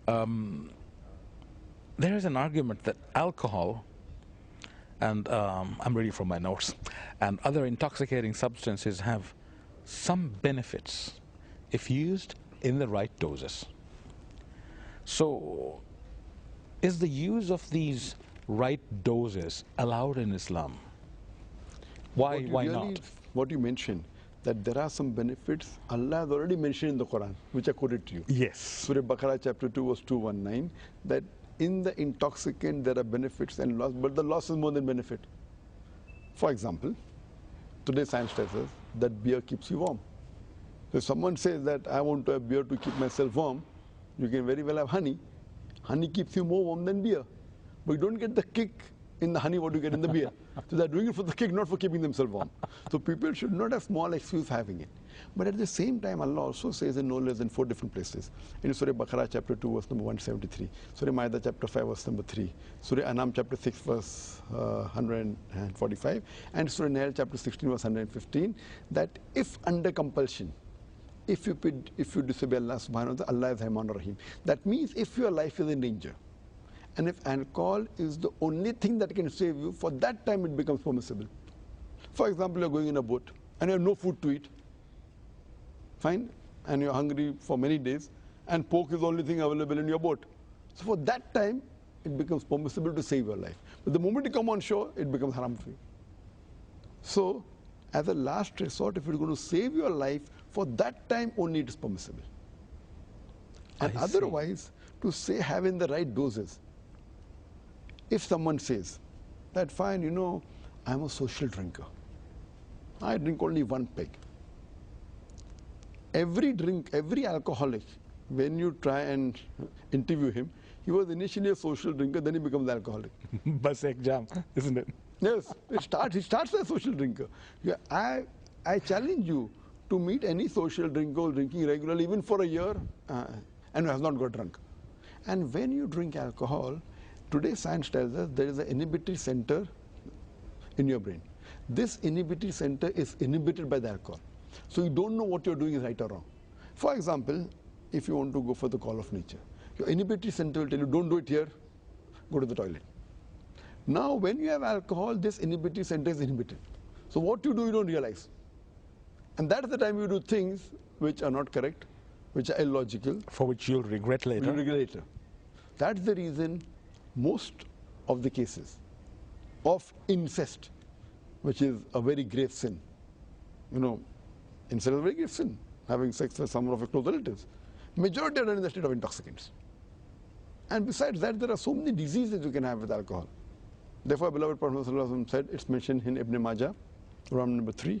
There is an argument that alcohol and I'm reading from my notes, and other intoxicating substances have some benefits if used in the right doses. So, is the use of these right doses allowed in Islam? Why not? What you mentioned, that there are some benefits Allah has already mentioned in the Quran, which I quoted to you. Yes. Surah Baqarah chapter 2 verse 219, that in the intoxicant there are benefits and loss, but the loss is more than benefit. For example, today science tells us that beer keeps you warm. So if someone says that I want to have beer to keep myself warm, you can very well have honey. Honey keeps you more warm than beer. But you don't get the kick in the honey what you get in the beer. So they're doing it for the kick, not for keeping themselves warm. So people should not have small excuse for having it. But at the same time, Allah also says in no less than 4 different places. In Surah Baqarah chapter 2 verse number 173, Surah Ma'idah chapter 5 verse number 3, Surah Anam chapter 6 verse 145, and Surah Nail chapter 16 verse 115, that if under compulsion, if you disobey Allah subhanahu wa ta'ala, Allah is Rahman Rahim. That means if your life is in danger, and if alcohol is the only thing that can save you, for that time it becomes permissible. For example, you're going in a boat and you have no food to eat. Fine? And you're hungry for many days, and pork is the only thing available in your boat. So for that time, it becomes permissible to save your life. But the moment you come on shore, it becomes haram for you. So, as a last resort, if you're going to save your life, for that time only it is permissible. And otherwise, to say having the right doses, if someone says that fine, you know, I'm a social drinker, I drink only 1 peg. Every alcoholic, when you try and interview him, he was initially a social drinker, then he becomes alcoholic. Bas ek jam, isn't it? Yes, he starts as a social drinker. Yeah, I challenge you to meet any social drinker who is drinking regularly, even for a year, and has not got drunk. And when you drink alcohol, today science tells us there is an inhibitory center in your brain. This inhibitory center is inhibited by the alcohol. So you don't know what you're doing is right or wrong. For example, if you want to go for the call of nature, your inhibitory center will tell you, don't do it here, go to the toilet. Now, when you have alcohol, this inhibitory center is inhibited. So what you do, you don't realize. And that's the time you do things which are not correct, which are illogical. For which you'll regret later. You'll regret later. That's the reason most of the cases of incest, which is a very grave sin, you know, incest is a very grave sin, having sex with some of your close relatives. Majority are done in the state of intoxicants. And besides that, there are so many diseases you can have with alcohol. Therefore, beloved Prophet ﷺ said, it's mentioned in Ibn Majah, Ram number 3,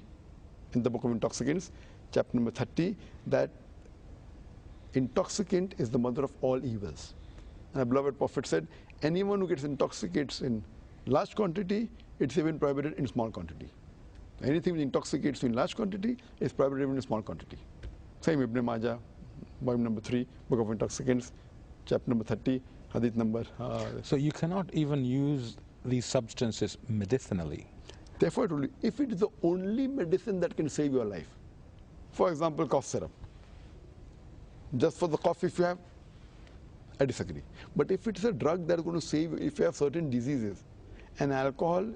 in the book of intoxicants, chapter number 30, that intoxicant is the mother of all evils. And the beloved Prophet said, anyone who gets intoxicates in large quantity, it's even prohibited in small quantity. Anything which intoxicates in large quantity is prohibited even in small quantity. Same Ibn Majah, volume number 3, book of intoxicants, chapter number 30, hadith number. So you cannot even use these substances medicinally. Therefore, if it is the only medicine that can save your life, for example, cough syrup, just for the cough if you have, I disagree. But if it's a drug that is going to save you, if you have certain diseases, and alcohol,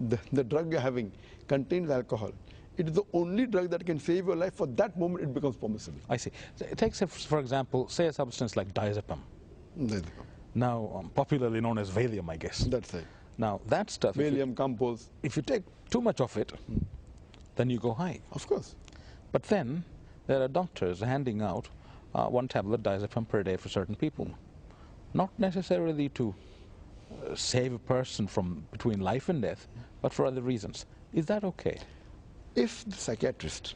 the drug you're having contains alcohol, it is the only drug that can save your life. For that moment, it becomes permissible. I see. Take, for example, say a substance like diazepam. Now, popularly known as Valium, I guess. That's right. Now, that stuff, Valium, compose. If you take too much of it, then you go high. Of course. But then, there are doctors handing out 1 tablet diazepam per day for certain people. Not necessarily to save a person from between life and death, but for other reasons. Is that okay? If the psychiatrist,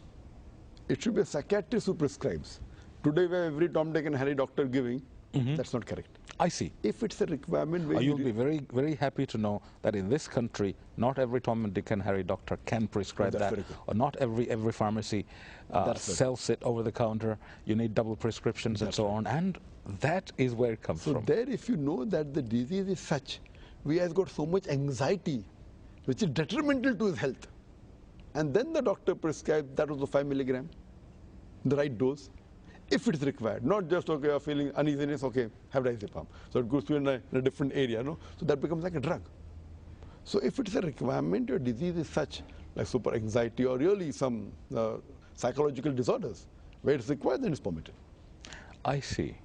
it should be a psychiatrist who prescribes. Today, we have every Tom, Dick and Harry doctor giving. That's not correct. I see. If it's a requirement where you'll be very, very happy to know that in this country, not every Tom and Dick and Harry doctor can prescribe that, or not every pharmacy sells it over the counter. You need double prescriptions and so on, and that is where it comes from. So there, if you know that the disease is such, we have got so much anxiety, which is detrimental to his health, and then the doctor prescribes that was the 5 milligram, the right dose. if it's required, not just, okay, you're feeling uneasiness, okay, have diazepam. So it goes to in a different area, no? So that becomes like a drug. So if it's a requirement, your disease is such, like super anxiety or really some psychological disorders, where it's required, then it's permitted. I see.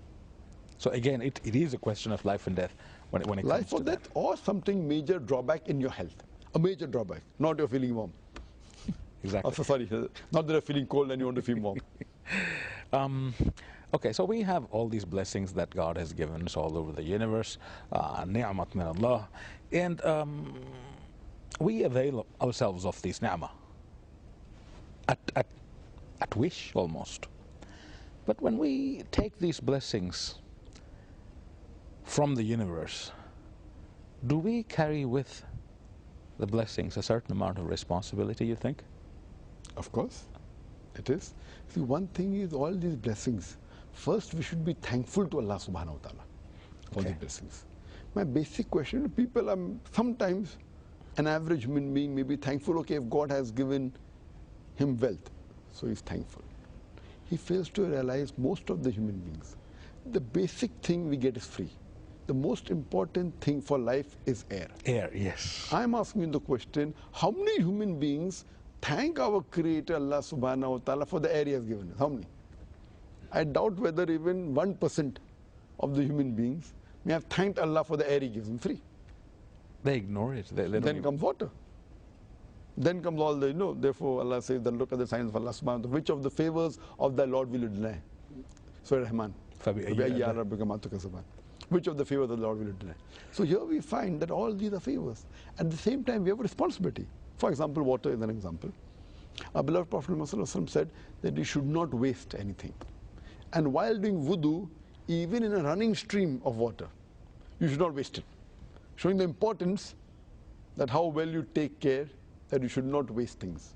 So again, it is a question of life and death when it comes to life or that. death, or something major drawback in your health. A major drawback, not you're feeling warm. Exactly. Oh, so sorry, not that you're feeling cold and you want to feel warm. Okay, so we have all these blessings that God has given us all over the universe, ni'mat min Allah, and we avail ourselves of these ni'mah at wish almost. But when we take these blessings from the universe, do we carry with the blessings a certain amount of responsibility, you think? Of course, it is. See, one thing is all these blessings. First, we should be thankful to Allah subhanahu wa ta'ala for these blessings. My basic question to people, sometimes an average human being may be thankful, okay, if God has given him wealth, so he's thankful. He fails to realize most of the human beings, the basic thing we get is free. The most important thing for life is air. Air, yes. I'm asking you the question, how many human beings thank our Creator Allah subhanahu wa ta'ala for the air He has given us? How many? I doubt whether even 1% of the human beings may have thanked Allah for the air He gives them free. They ignore it. They then comes water. Then comes all the, therefore Allah says, then look at the signs of Allah subhanahu wa ta'ala. Which of the favors of thy Lord will you deny? Surah Rahman. Which of the favors of the Lord will you deny? So here we find that all these are favors. At the same time, we have a responsibility. For example, water is an example. Our beloved Prophet Muhammad said that you should not waste anything. And while doing wudu, even in a running stream of water, you should not waste it. Showing the importance that how well you take care that you should not waste things.